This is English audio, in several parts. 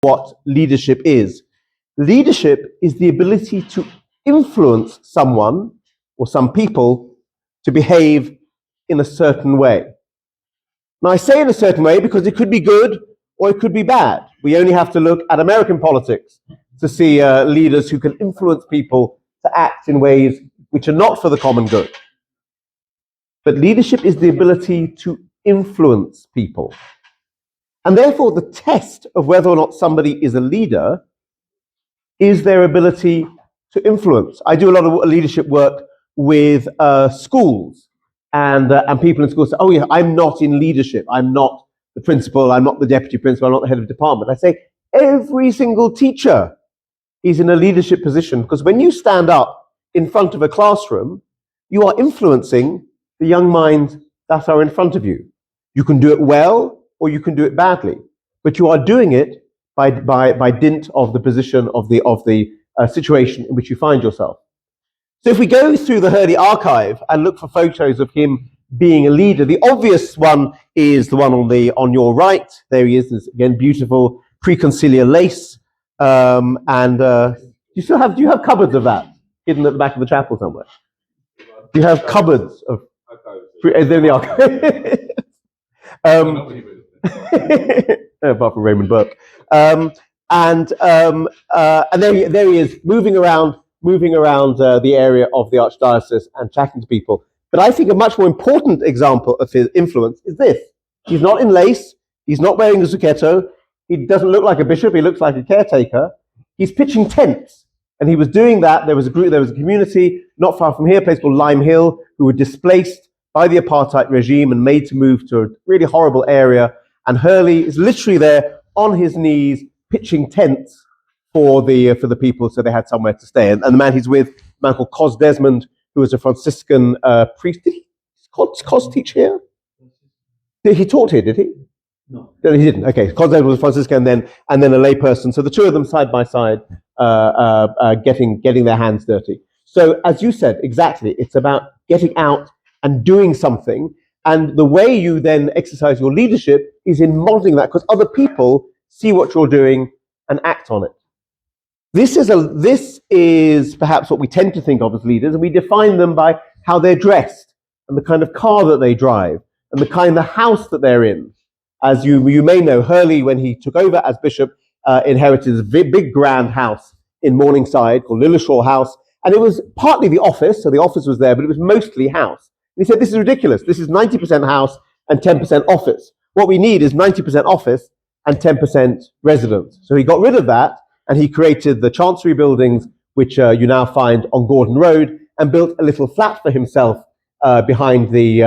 what leadership is. Leadership is the ability to influence someone or some people to behave in a certain way. Now, I say in a certain way because it could be good or it could be bad. We only have to look at American politics to see leaders who can influence people to act in ways which are not for the common good. But leadership is the ability to influence people. And therefore, the test of whether or not somebody is a leader is their ability to influence. I do a lot of leadership work with schools, and people in schools say, oh yeah, I'm not in leadership. I'm not the principal. I'm not the deputy principal. I'm not the head of department. I say, every single teacher is in a leadership position, because when you stand up in front of a classroom, you are influencing the young minds that are in front of you. You can do it well, or you can do it badly, but you are doing it by dint of the position of the situation in which you find yourself. So if we go through the Hurley archive and look for photos of him being a leader, the obvious one is the one on your right. There he is, this, again, beautiful preconciliar lace. Do you have cupboards of that hidden at the back of the chapel somewhere? Do you have cupboards of? There they are. Apart from Raymond Burke, and there he is, moving around the area of the archdiocese and chatting to people. But I think a much more important example of his influence is this: he's not in lace, he's not wearing a zucchetto, he doesn't look like a bishop, he looks like a caretaker. He's pitching tents, and he was doing that. There was a community not far from here, a place called Lime Hill, who were displaced by the apartheid regime and made to move to a really horrible area. And Hurley is literally there on his knees pitching tents for the people, so they had somewhere to stay. And the man he's with, a man called Cos Desmond, who was a Franciscan priest. Did Cos teach here? He taught here, did he? No, he didn't. Okay, Cos Desmond was a Franciscan, and then a layperson. So the two of them side by side, getting their hands dirty. So as you said, exactly, it's about getting out and doing something. And the way you then exercise your leadership is in modeling that, because other people see what you're doing and act on it. This is perhaps what we tend to think of as leaders, and we define them by how they're dressed and the kind of car that they drive and the kind of house that they're in. As you may know, Hurley, when he took over as bishop, inherited a big grand house in Morningside called Lilleshall House, and it was partly the office, so the office was there, but it was mostly house. And he said, this is ridiculous. This is 90% house and 10% office. What we need is 90% office and 10% residence. So he got rid of that, and he created the Chancery buildings, which you now find on Gordon Road, and built a little flat for himself behind the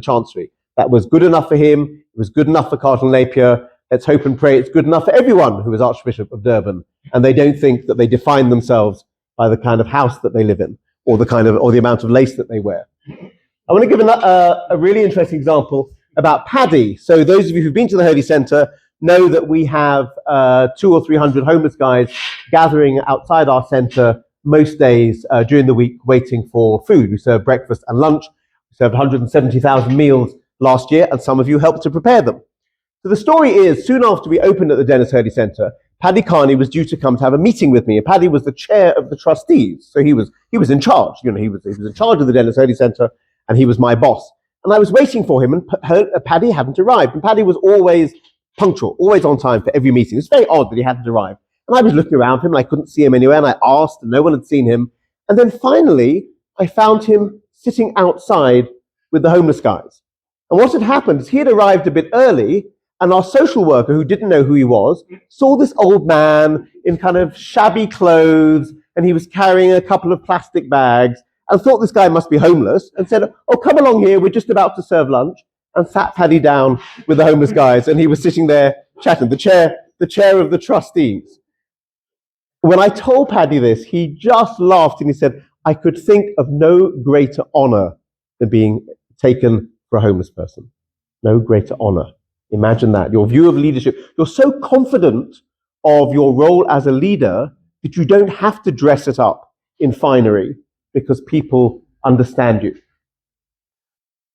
Chancery. That was good enough for him. It was good enough for Cardinal Napier. Let's hope and pray it's good enough for everyone who is Archbishop of Durban, and they don't think that they define themselves by the kind of house that they live in, or the amount of lace that they wear. I want to give a really interesting example about Paddy. So those of you who've been to the Hurley Centre know that we have 200 or 300 homeless guys gathering outside our centre most days during the week, waiting for food. We serve breakfast and lunch. We served 170,000 meals last year, and some of you helped to prepare them. So the story is, soon after we opened at the Dennis Hurley Centre, Paddy Carney was due to come to have a meeting with me. And Paddy was the chair of the trustees, so he was in charge. You know, he was in charge of the Dennis Hurley Centre, and he was my boss. And I was waiting for him, and Paddy hadn't arrived. And Paddy was always punctual, always on time for every meeting. It's very odd that he hadn't arrived. And I was looking around for him, and I couldn't see him anywhere, and I asked, and no one had seen him. And then finally, I found him sitting outside with the homeless guys. And what had happened is he had arrived a bit early, and our social worker, who didn't know who he was, saw this old man in kind of shabby clothes, and he was carrying a couple of plastic bags, and thought this guy must be homeless, and said, oh, come along here, we're just about to serve lunch, and sat Paddy down with the homeless guys, and he was sitting there chatting, the chair of the trustees. When I told Paddy this, he just laughed, and he said, I could think of no greater honor than being taken for a homeless person. No greater honor. Imagine that. Your view of leadership. You're so confident of your role as a leader that you don't have to dress it up in finery because people understand you.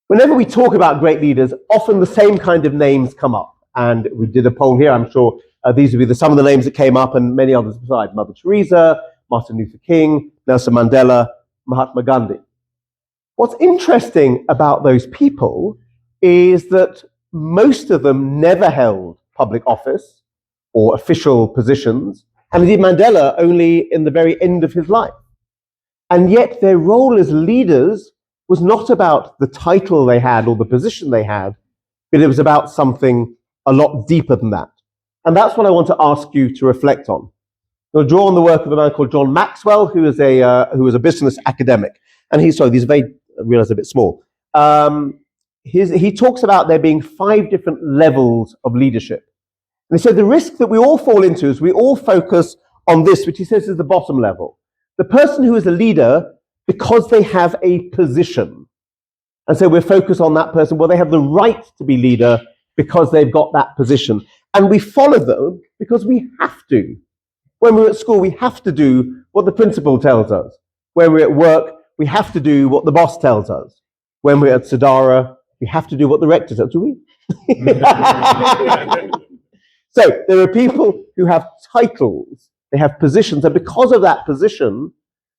Whenever we talk about great leaders, often the same kind of names come up. And we did a poll here. I'm sure These would be some of the names that came up, and many others besides: Mother Teresa, Martin Luther King, Nelson Mandela, Mahatma Gandhi. What's interesting about those people is that most of them never held public office or official positions, and indeed Mandela only in the very end of his life. And yet their role as leaders was not about the title they had or the position they had, but it was about something a lot deeper than that. And that's what I want to ask you to reflect on. I'll draw on the work of a man called John Maxwell, who is a business academic. And these are very, I realize a bit small. He talks about there being 5 different levels of leadership. And he said the risk that we all fall into is we all focus on this, which he says is the bottom level. The person who is a leader because they have a position. And so we're focused on that person. Well, they have the right to be leader because they've got that position. And we follow them because we have to. When we're at school, we have to do what the principal tells us. When we're at work, we have to do what the boss tells us. When we're at Sadara, we have to do what the rector tells us. Do we? So there are people who have titles, they have positions, and because of that position,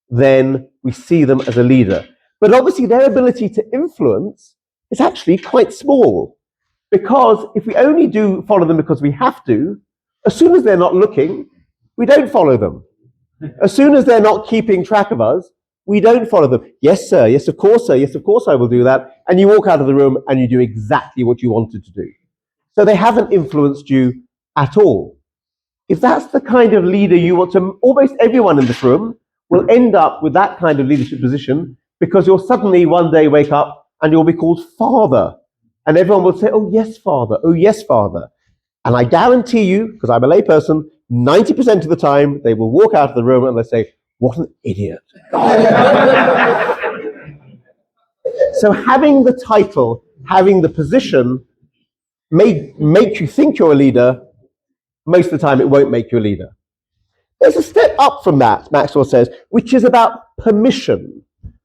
then we see them as a leader. But obviously their ability to influence is actually quite small, because if we only do follow them because we have to, as soon as they're not looking, we don't follow them. As soon as they're not keeping track of us, we don't follow them. Yes, sir. Yes, of course, sir. Yes, of course I will do that. And you walk out of the room and you do exactly what you wanted to do. So they haven't influenced you at all. If that's the kind of leader you want to, almost everyone in this room will end up with that kind of leadership position, because you'll suddenly one day wake up and you'll be called father. And everyone will say, oh yes, father. Oh yes, father. And I guarantee you, because I'm a layperson, 90% of the time they will walk out of the room and they say, what an idiot. So having the title, having the position may make you think you're a leader. Most of the time it won't make you a leader. There's a step up from that, Maxwell says, which is about permission.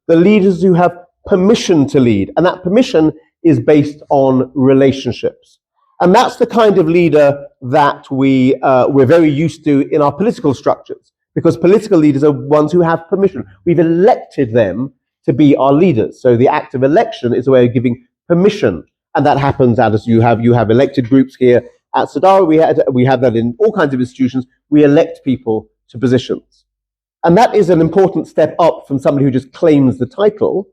The leaders who have permission to lead. And that permission is based on relationships. And that's the kind of leader that we're very used to in our political structures, because political leaders are ones who have permission. We've elected them to be our leaders. So the act of election is a way of giving permission. And that happens as you have elected groups here at Sadara. We have that in all kinds of institutions. We elect people to positions. And that is an important step up from somebody who just claims the title,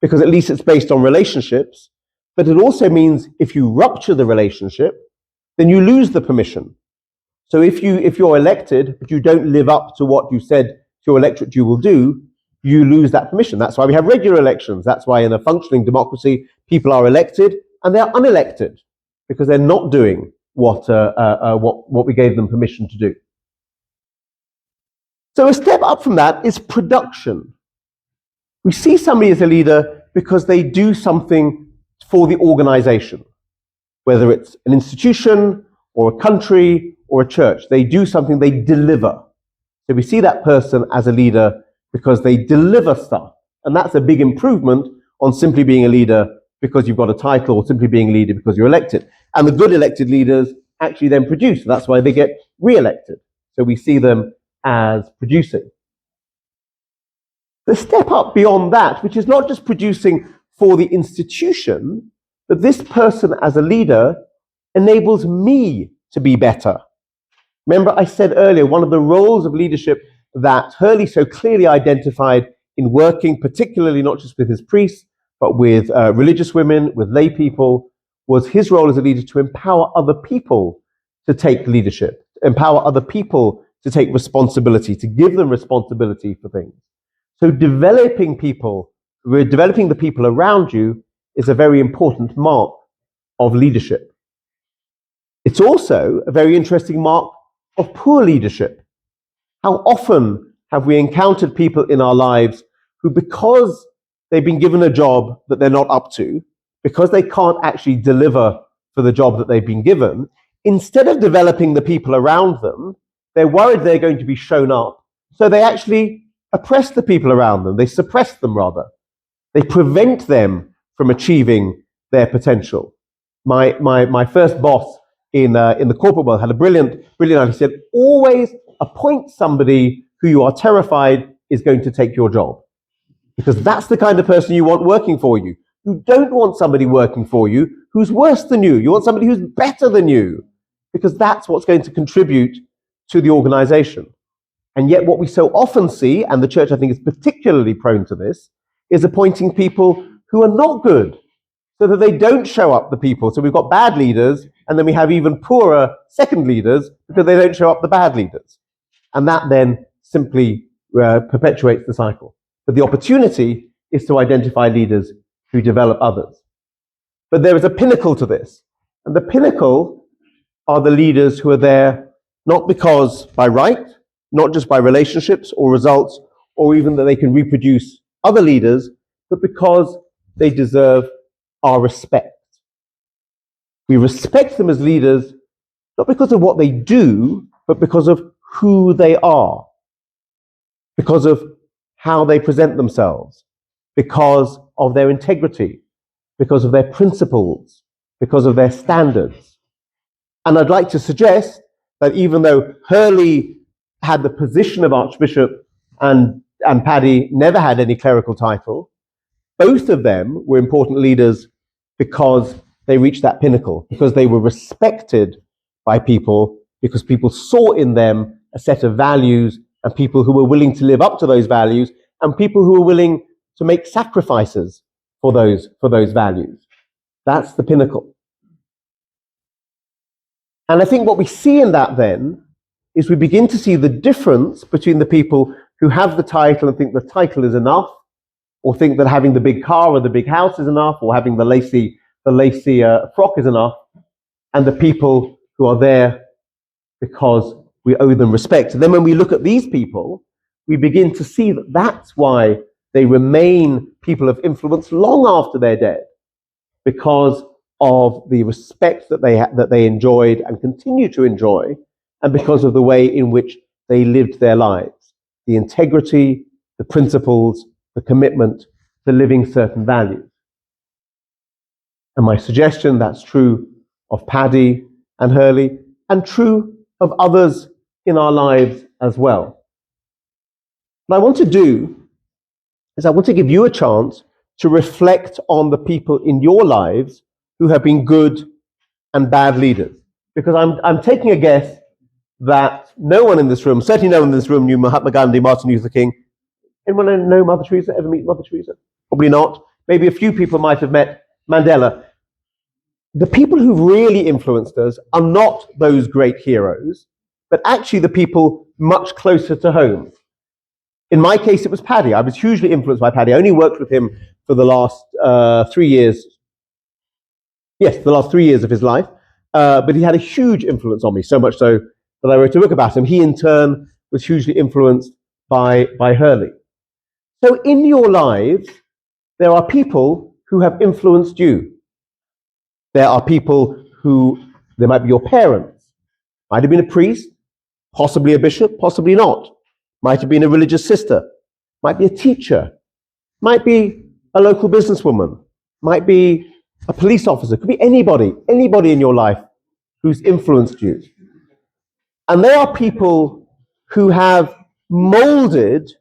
because at least it's based on relationships. But it also means if you rupture the relationship, then you lose the permission. So if you're elected, but you don't live up to what you said to your electorate you will do, you lose that permission. That's why we have regular elections. That's why in a functioning democracy, people are elected and they're unelected, because they're not doing what we gave them permission to do. So a step up from that is production. We see somebody as a leader because they do something for the organization, whether it's an institution or a country or a church. They do something, they deliver. So we see that person as a leader because they deliver stuff. And that's a big improvement on simply being a leader because you've got a title, or simply being a leader because you're elected. And the good elected leaders actually then produce. That's why they get re-elected. So we see them as producing. The step up beyond that, which is not just producing for the institution, but this person as a leader enables me to be better. Remember, I said earlier, one of the roles of leadership that Hurley so clearly identified in working, particularly not just with his priests, but with religious women, with lay people, was his role as a leader to empower other people to take leadership, empower other people to take responsibility, to give them responsibility for things. So developing the people around you is a very important mark of leadership. It's also a very interesting mark of poor leadership. How often have we encountered people in our lives who, because they've been given a job that they're not up to, because they can't actually deliver for the job that they've been given, instead of developing the people around them, they're worried they're going to be shown up. So they actually oppress the people around them. They suppress them, rather. They prevent them from achieving their potential. My first boss in the corporate world had a brilliant idea. He said, always appoint somebody who you are terrified is going to take your job, because that's the kind of person you want working for you. You don't want somebody working for you who's worse than you. You want somebody who's better than you, because that's what's going to contribute to the organization. And yet what we so often see, and the church I think is particularly prone to this, is appointing people who are not good, so that they don't show up the people. So we've got bad leaders, and then we have even poorer second leaders because they don't show up the bad leaders. And that then simply perpetuates the cycle. But the opportunity is to identify leaders who develop others. But there is a pinnacle to this. And the pinnacle are the leaders who are there not because by right, not just by relationships or results, or even that they can reproduce other leaders, but because they deserve our respect. We respect them as leaders, not because of what they do, but because of who they are, because of how they present themselves, because of their integrity, because of their principles, because of their standards. And I'd like to suggest that even though Hurley had the position of Archbishop and Paddy never had any clerical title, both of them were important leaders because they reached that pinnacle, because they were respected by people, because people saw in them a set of values and people who were willing to live up to those values and people who were willing to make sacrifices for those values. That's the pinnacle. And I think what we see in that then is we begin to see the difference between the people who have the title and think the title is enough, or think that having the big car or the big house is enough, or having the lacy frock is enough, and the people who are there because we owe them respect. And then when we look at these people, we begin to see that that's why they remain people of influence long after they're dead, because of the respect that they enjoyed and continue to enjoy, and because of the way in which they lived their lives, the integrity, the principles, the commitment to living certain values. And my suggestion, that's true of Paddy and Hurley, and true of others in our lives as well. What I want to do is I want to give you a chance to reflect on the people in your lives who have been good and bad leaders. Because I'm taking a guess that no one in this room, certainly no one in this room, knew Mahatma Gandhi, Martin Luther King. Anyone know Mother Teresa? Ever meet Mother Teresa? Probably not. Maybe a few people might have met Mandela. The people who really influenced us are not those great heroes, but actually the people much closer to home. In my case, it was Paddy. I was hugely influenced by Paddy. I only worked with him for the last 3 years. Yes, the last 3 years of his life. But he had a huge influence on me, so much so that I wrote a book about him. He, in turn, was hugely influenced by Hurley. So in your lives, there are people who have influenced you. There are people who, they might be your parents, might have been a priest, possibly a bishop, possibly not, might have been a religious sister, might be a teacher, might be a local businesswoman, might be a police officer, could be anybody in your life who's influenced you. And there are people who have molded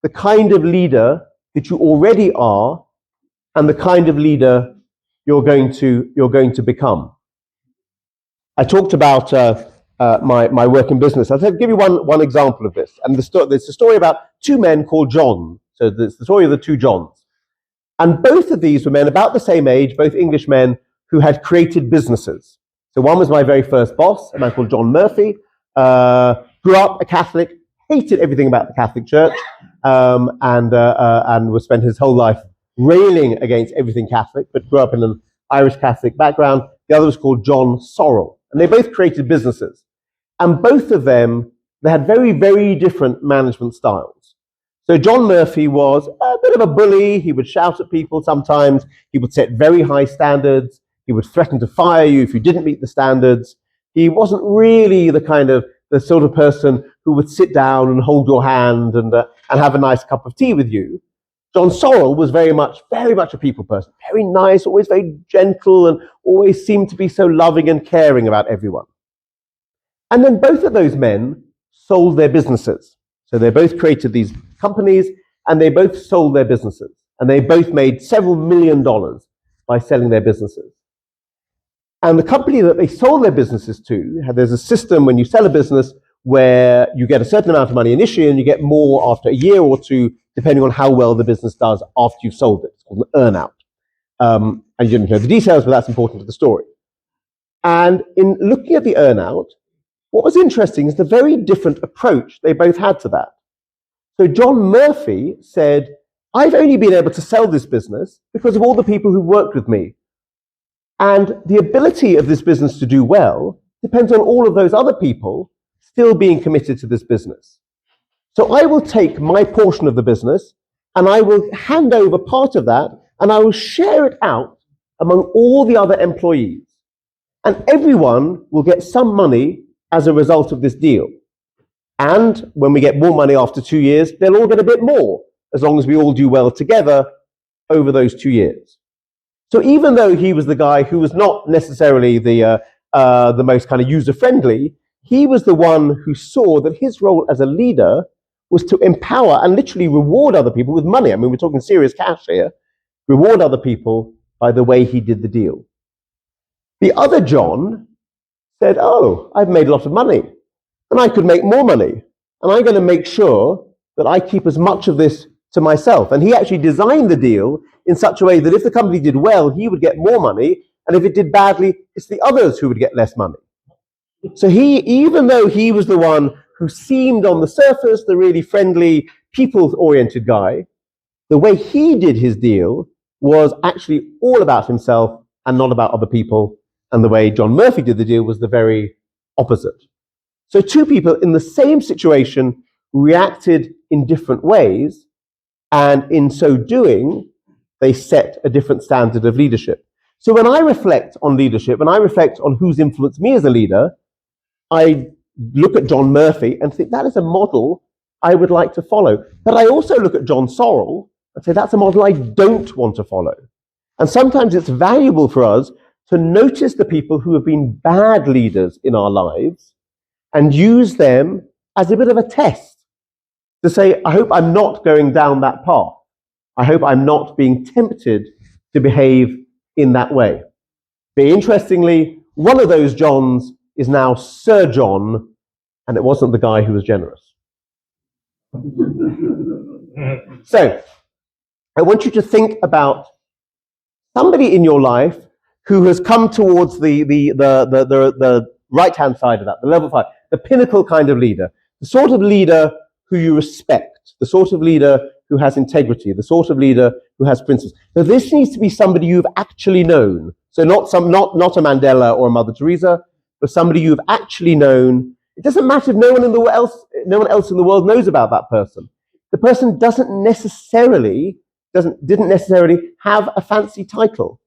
the kind of leader that you already are and the kind of leader you're going to become. I talked about my work in business. I'll give you one example of this. And there's a story about two men called John. So there's the story of the two Johns. And both of these were men about the same age, both English men who had created businesses. So one was my very first boss, a man called John Murphy, grew up a Catholic, hated everything about the Catholic Church, and was spent his whole life railing against everything Catholic, but grew up in an Irish Catholic background. The other was called John Sorrell. And they both created businesses. And both of them, they had very, very different management styles. So John Murphy was a bit of a bully. He would shout at people sometimes. He would set very high standards. He would threaten to fire you if you didn't meet the standards. He wasn't really the sort of person who would sit down and hold your hand and have a nice cup of tea with you. John Sorrell was very much a people person, very nice, always very gentle, and always seemed to be so loving and caring about everyone. And then both of those men sold their businesses. So they both created these companies, and they both sold their businesses. And they both made several $1 million by selling their businesses. And the company that they sold their businesses to, there's a system when you sell a business where you get a certain amount of money initially and you get more after a year or two, depending on how well the business does after you've sold it. It's called an earn-out. And you didn't know the details, but that's important to the story. And in looking at the earn-out, what was interesting is the very different approach they both had to that. So John Murphy said, I've only been able to sell this business because of all the people who worked with me. And the ability of this business to do well depends on all of those other people still being committed to this business. So I will take my portion of the business and I will hand over part of that and I will share it out among all the other employees. And everyone will get some money as a result of this deal. And when we get more money after 2 years, they'll all get a bit more, as long as we all do well together over those 2 years. So even though he was the guy who was not necessarily the most kind of user-friendly, he was the one who saw that his role as a leader was to empower and literally reward other people with money. I mean, we're talking serious cash here. Reward other people by the way he did the deal. The other John said, oh, I've made a lot of money and I could make more money. And I'm going to make sure that I keep as much of this to myself. And he actually designed the deal in such a way that if the company did well, he would get more money. And if it did badly, it's the others who would get less money. So even though he was the one who seemed on the surface the really friendly, people-oriented guy, the way he did his deal was actually all about himself and not about other people. And the way John Murphy did the deal was the very opposite. So two people in the same situation reacted in different ways, and in so doing, they set a different standard of leadership. So when I reflect on leadership, when I reflect on who's influenced me as a leader, I look at John Murphy and think that is a model I would like to follow. But I also look at John Sorrell and say that's a model I don't want to follow. And sometimes it's valuable for us to notice the people who have been bad leaders in our lives and use them as a bit of a test to say, I hope I'm not going down that path. I hope I'm not being tempted to behave in that way. Very interestingly, one of those Johns is now Sir John, and it wasn't the guy who was generous. So, I want you to think about somebody in your life who has come towards the right-hand side of that, the level 5, the pinnacle kind of leader, the sort of leader who you respect, the sort of leader who has integrity, the sort of leader who has principles. So this needs to be somebody you've actually known. So not a Mandela or a Mother Teresa, but somebody you've actually known. It doesn't matter if no one else in the world knows about that person. The person didn't necessarily have a fancy title.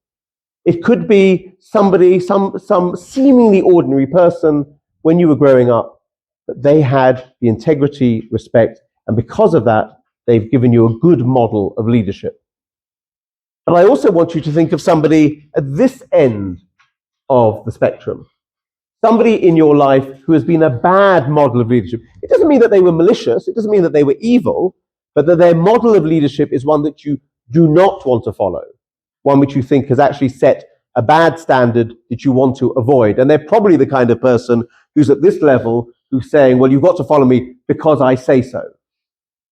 It could be somebody, some seemingly ordinary person when you were growing up, but they had the integrity, respect, and because of that, they've given you a good model of leadership. But I also want you to think of somebody at this end of the spectrum. Somebody in your life who has been a bad model of leadership. It doesn't mean that they were malicious, it doesn't mean that they were evil, but that their model of leadership is one that you do not want to follow, one which you think has actually set a bad standard that you want to avoid. And they're probably the kind of person who's at this level who's saying, well, you've got to follow me because I say so,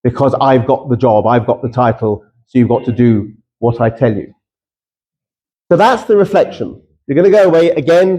because I've got the job, I've got the title, so you've got to do what I tell you. So that's the reflection. You're going to go away again